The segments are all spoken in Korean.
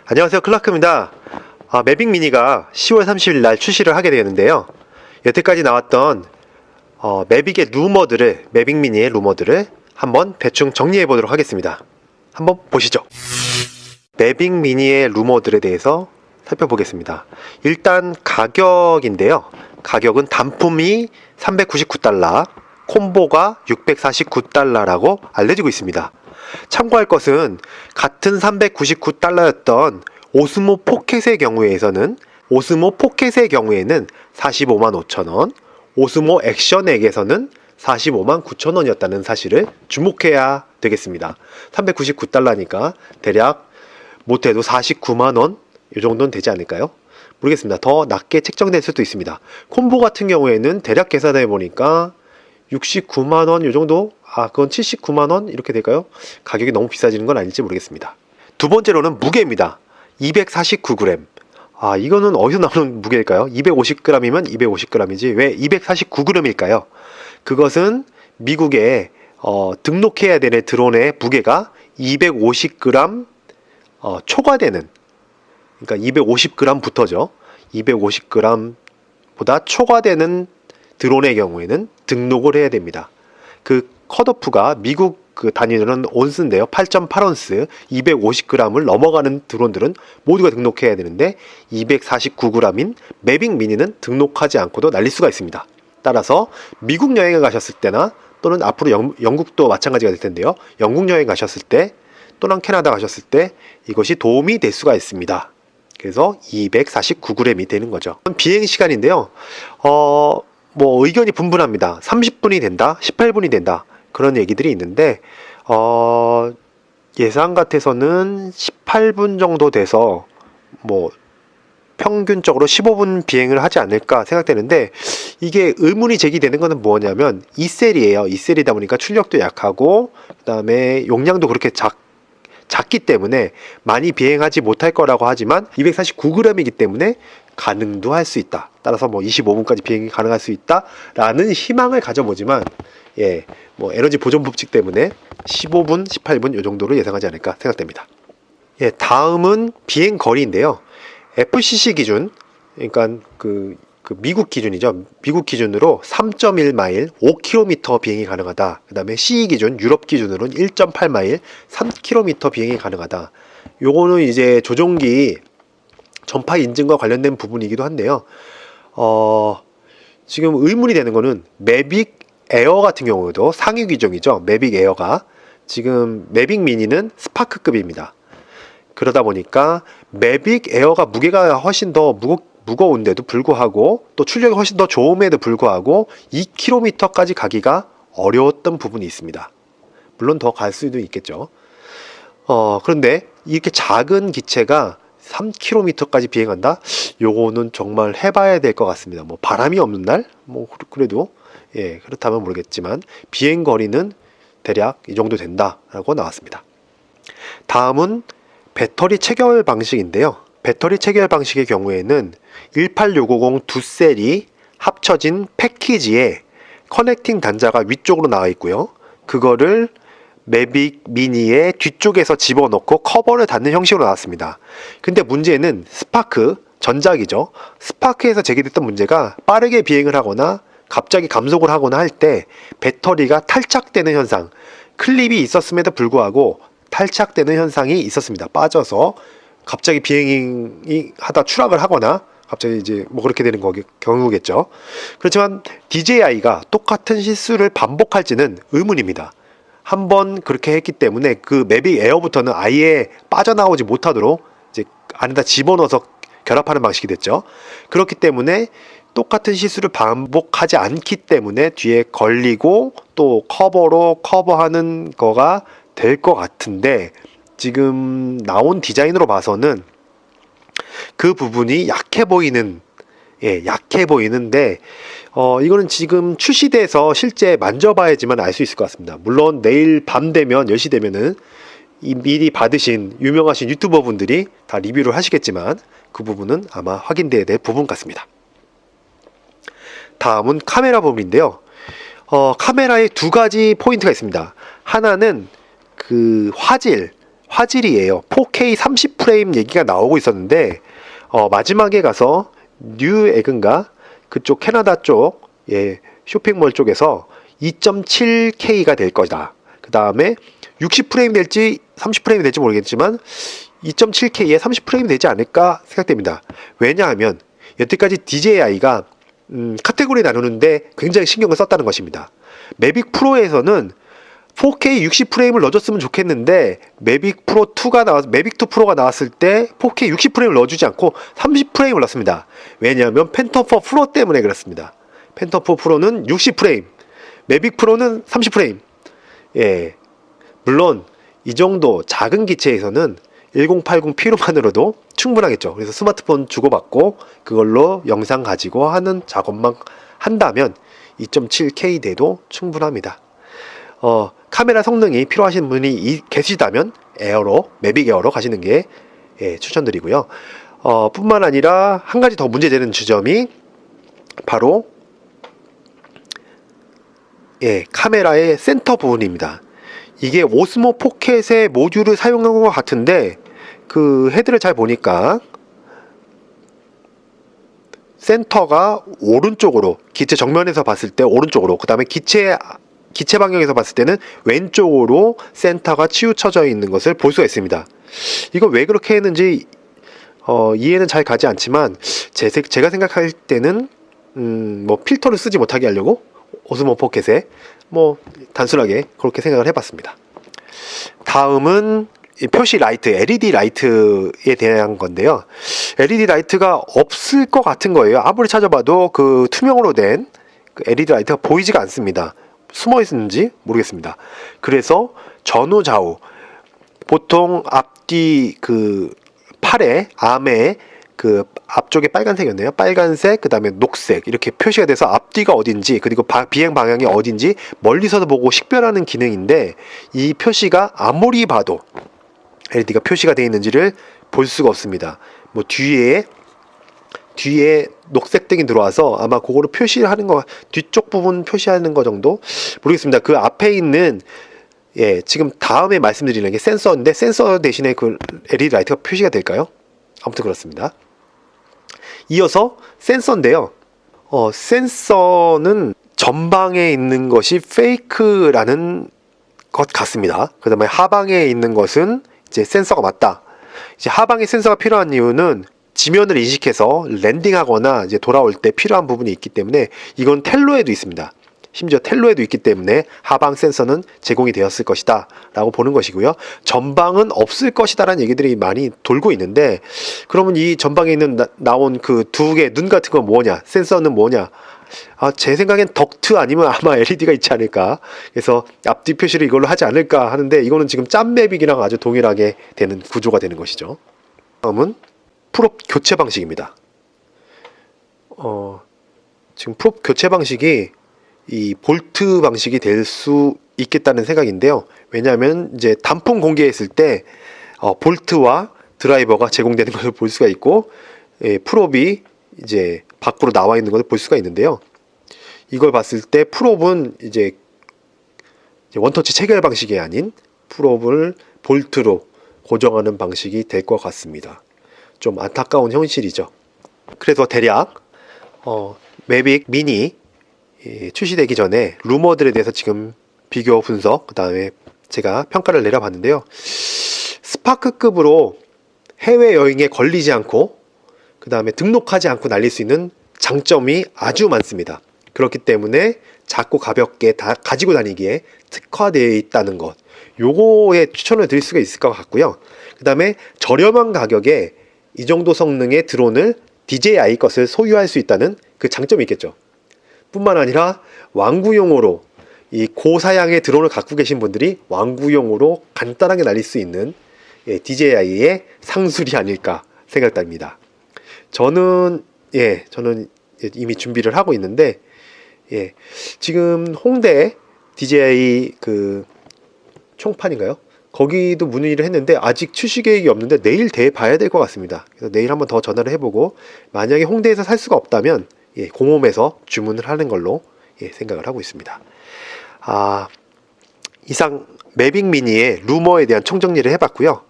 안녕하세요, 클라크입니다. 매빅 미니가 10월 30일 날 출시를 하게 되는데요. 여태까지 나왔던 매빅의 루머들을, 매빅 미니의 루머들을 한번 대충 정리해 보도록 하겠습니다. 한번 보시죠. 매빅 미니의 루머들에 대해서 살펴보겠습니다. 일단 가격인데요. 가격은 단품이 399달러, 콤보가 649달러라고 알려지고 있습니다. 참고할 것은 같은 399달러였던 오스모 포켓의 경우에는 45만 5천원, 오스모 액션액에서는 45만 9천원이었다는 사실을 주목해야 되겠습니다. 399달러니까 대략 못해도 49만원 이 정도는 되지 않을까요? 모르겠습니다. 더 낮게 책정될 수도 있습니다. 콤보 같은 경우에는 대략 계산해 보니까 69만원 이 정도? 그건 79만원 이렇게 될까요? 가격이 너무 비싸지는 건 아닐지 모르겠습니다. 두 번째로는 무게입니다. 249g. 이거는 어디서 나오는 무게일까요? 250g이면 250g이지 왜 249g일까요? 그것은 미국에 등록해야 되는 드론의 무게가 250g 초과되는, 그러니까 250g부터죠. 250g보다 초과되는 드론의 경우에는 등록을 해야 됩니다. 그 컷오프가 미국 그 단위로는 온스인데요. 8.8온스 250g을 넘어가는 드론들은 모두가 등록해야 되는데 249g인 매빅 미니는 등록하지 않고도 날릴 수가 있습니다. 따라서 미국 여행을 가셨을 때나 또는 앞으로 영국도 마찬가지가 될 텐데요. 영국 여행 가셨을 때 또는 캐나다 가셨을 때 이것이 도움이 될 수가 있습니다. 그래서 249g이 되는 거죠. 비행 시간인데요. 의견이 분분합니다. 30분이 된다, 18분이 된다, 그런 얘기들이 있는데 예상 같아서는 18분 정도 돼서 평균적으로 15분 비행을 하지 않을까 생각되는데, 이게 의문이 제기되는 것은 뭐냐면 2셀이에요. 2셀이다 보니까 출력도 약하고 그 다음에 용량도 그렇게 작기 때문에 많이 비행하지 못할 거라고 하지만 249g이기 때문에 가능도 할 수 있다. 따라서 25분까지 비행이 가능할 수 있다 라는 희망을 가져보지만, 에너지 보존 법칙 때문에 15분, 18분 이 정도로 예상하지 않을까 생각됩니다. 다음은 비행 거리인데요. FCC 기준, 그러니까 그 미국 기준이죠. 미국 기준으로 3.1마일, 5km 비행이 가능하다. 그 다음에 CE 기준, 유럽 기준으로는 1.8마일, 3km 비행이 가능하다. 요거는 이제 조종기 전파 인증과 관련된 부분이기도 한데요. 지금 의문이 되는 거는 매빅 에어 같은 경우도 상위 규정이죠. 매빅 에어가 지금 매빅 미니는 스파크급입니다. 그러다 보니까 매빅 에어가 무게가 훨씬 더 무거운데도 불구하고 또 출력이 훨씬 더 좋음에도 불구하고 2km까지 가기가 어려웠던 부분이 있습니다. 물론 더 갈 수도 있겠죠. 그런데 이렇게 작은 기체가 3km까지 비행한다? 요거는 정말 해봐야 될 것 같습니다. 바람이 없는 날? 그래도 그렇다면 모르겠지만 비행 거리는 대략 이 정도 된다라고 나왔습니다. 다음은 배터리 체결 방식인데요. 배터리 체결 방식의 경우에는 18650 두 셀이 합쳐진 패키지에 커넥팅 단자가 위쪽으로 나와 있고요. 그거를 매빅 미니의 뒤쪽에서 집어넣고 커버를 닫는 형식으로 나왔습니다. 근데 문제는 스파크, 전작이죠. 스파크에서 제기됐던 문제가 빠르게 비행을 하거나 갑자기 감속을 하거나 할 때 배터리가 탈착되는 현상, 클립이 있었음에도 불구하고 탈착되는 현상이 있었습니다. 빠져서 갑자기 비행이 하다 추락을 하거나 갑자기 이제 그렇게 되는 경우겠죠. 그렇지만 DJI가 똑같은 실수를 반복할지는 의문입니다. 한번 그렇게 했기 때문에 그 매빅 에어부터는 아예 빠져나오지 못하도록 이제 안에다 집어넣어서 결합하는 방식이 됐죠. 그렇기 때문에 똑같은 실수를 반복하지 않기 때문에 뒤에 걸리고 또 커버로 커버하는 거가 될 것 같은데, 지금 나온 디자인으로 봐서는 그 부분이 약해 보이는데 이거는 지금 출시돼서 실제 만져봐야지만 알 수 있을 것 같습니다. 물론 내일 밤 되면 10시 되면은 미리 받으신 유명하신 유튜버 분들이 다 리뷰를 하시겠지만 그 부분은 아마 확인돼야 될 부분 같습니다. 다음은 카메라 부분인데요. 카메라에 두 가지 포인트가 있습니다. 하나는 그 화질 화질이에요. 4K 30프레임 얘기가 나오고 있었는데 마지막에 가서 뉴에그인가 그쪽 캐나다 쪽 쇼핑몰 쪽에서 2.7K가 될 거다. 그 다음에 60프레임 될지 30프레임이 될지 모르겠지만 2.7K에 30프레임이 되지 않을까 생각됩니다. 왜냐하면 여태까지 DJI가 카테고리 나누는데 굉장히 신경을 썼다는 것입니다. 매빅 프로에서는 4K 60프레임을 넣어줬으면 좋겠는데 매빅 프로 2가 매빅 2 프로가 나왔을 때 4K 60프레임을 넣어주지 않고 30프레임을 넣습니다. 왜냐하면 팬텀 4 프로 때문에 그렇습니다. 팬텀 4 프로는 60프레임, 매빅 프로는 30프레임. 물론 이 정도 작은 기체에서는 1080p로만으로도 충분하겠죠. 그래서 스마트폰 주고받고 그걸로 영상 가지고 하는 작업만 한다면 2.7K 돼도 충분합니다. 카메라 성능이 필요하신 분이 계시다면 매빅 에어로 가시는 게 추천드리고요. 뿐만 아니라 한 가지 더 문제되는 지점이 바로 카메라의 센터 부분입니다. 이게 오스모 포켓의 모듈을 사용한 것 같은데 그 헤드를 잘 보니까 센터가 오른쪽으로, 기체 정면에서 봤을 때 오른쪽으로, 그 다음에 기체 방향에서 봤을 때는 왼쪽으로 센터가 치우쳐져 있는 것을 볼 수가 있습니다. 이거 왜 그렇게 했는지 이해는 잘 가지 않지만 제가 생각할 때는 뭐 필터를 쓰지 못하게 하려고 오스모 포켓에 단순하게 그렇게 생각을 해봤습니다. 다음은 표시 라이트, LED 라이트에 대한 건데요. LED 라이트가 없을 것 같은 거예요. 아무리 찾아봐도 그 투명으로 된 그 LED 라이트가 보이지가 않습니다. 숨어 있는지 모르겠습니다. 그래서 전후 좌우 보통 앞뒤 그 팔에 암에 그 앞쪽에 빨간색이었네요. 빨간색, 그 다음에 녹색 이렇게 표시가 돼서 앞뒤가 어딘지 그리고 비행 방향이 어딘지 멀리서도 보고 식별하는 기능인데 이 표시가 아무리 봐도 LED가 표시가 되어 있는지를 볼 수가 없습니다. 뒤에 녹색 등이 들어와서 아마 그거를 표시하는 거, 뒤쪽 부분 표시하는 거 정도 모르겠습니다. 그 앞에 있는 지금 다음에 말씀드리는 게 센서인데 센서 대신에 그 LED 라이트가 표시가 될까요? 아무튼 그렇습니다. 이어서 센서인데요. 센서는 전방에 있는 것이 페이크라는 것 같습니다. 그 다음에 하방에 있는 것은 이제 센서가 맞다. 이제 하방에 센서가 필요한 이유는 지면을 인식해서 랜딩하거나 이제 돌아올 때 필요한 부분이 있기 때문에 이건 텔로에도 있습니다. 심지어 텔로에도 있기 때문에 하방 센서는 제공이 되었을 것이다 라고 보는 것이고요. 전방은 없을 것이다 라는 얘기들이 많이 돌고 있는데 그러면 이 전방에 있는 나온 그 두 개 눈 같은 건 뭐냐, 센서는 뭐냐, 제 생각엔 덕트 아니면 아마 LED가 있지 않을까, 그래서 앞뒤 표시를 이걸로 하지 않을까 하는데 이거는 지금 짬맵이랑 아주 동일하게 되는 구조가 되는 것이죠. 다음은 프롭 교체 방식입니다. 지금 프롭 교체 방식이 이 볼트 방식이 될 수 있겠다는 생각인데요. 왜냐하면 이제 단품 공개했을 때 볼트와 드라이버가 제공되는 것을 볼 수가 있고 프롭이 이제 밖으로 나와 있는 것을 볼 수가 있는데요. 이걸 봤을 때 프롭은 이제 원터치 체결 방식이 아닌 프롭을 볼트로 고정하는 방식이 될 것 같습니다. 좀 안타까운 현실이죠. 그래서 대략 매빅 미니 출시되기 전에 루머들에 대해서 지금 비교 분석, 그 다음에 제가 평가를 내려봤는데요. 스파크급으로 해외여행에 걸리지 않고 그 다음에 등록하지 않고 날릴 수 있는 장점이 아주 많습니다. 그렇기 때문에 작고 가볍게 다 가지고 다니기에 특화되어 있다는 것, 요거에 추천을 드릴 수가 있을 것 같고요. 그 다음에 저렴한 가격에 이 정도 성능의 드론을 DJI 것을 소유할 수 있다는 그 장점이 있겠죠. 뿐만 아니라 왕구용으로 이 고사양의 드론을 갖고 계신 분들이 왕구용으로 간단하게 날릴 수 있는 DJI의 상술이 아닐까 생각됩니다. 저는 이미 준비를 하고 있는데 지금 홍대 DJI 그 총판인가요? 거기도 문의를 했는데 아직 출시 계획이 없는데 내일 봐야 될 것 같습니다. 그래서 내일 한번 더 전화를 해보고 만약에 홍대에서 살 수가 없다면 공홈에서 주문을 하는 걸로 생각을 하고 있습니다. 이상 매빅 미니의 루머에 대한 총정리를 해봤고요.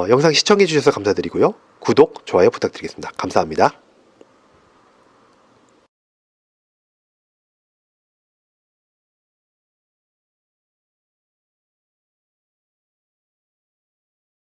영상 시청해주셔서 감사드리고요. 구독, 좋아요 부탁드리겠습니다. 감사합니다.